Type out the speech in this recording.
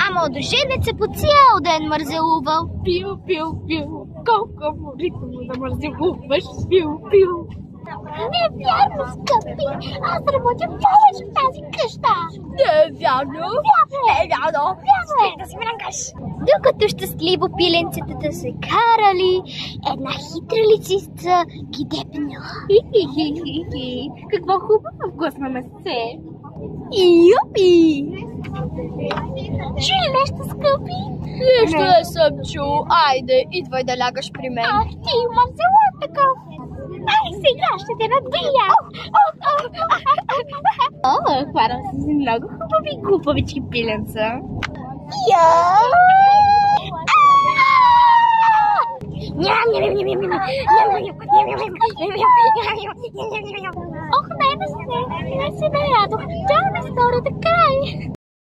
А младоженец е по цял ден мързелувал. Пил, пил, пил, колко ритъм да мързелуваш, пил, пил. Не е вярно, скъпи! Аз работя повече в тази къща! Не е вярно! Вярно! Вярно! Да си мрънкаш! Докато щастливо пиленцетата се карали, една хитра лисица ги депнала. Хи-хи-хи-хи-хи! Какво хубаво вкусно месце! Юпи! Чули нещо, скъпи? Нищо не съм чул. Айде, идвай да лягаш при мен. Ах, ти мързела такъв! Ай, сега ще те набия! О, хванам се за много хубави глупавички пиленца. Ох, не се наядох. Чакай историята край.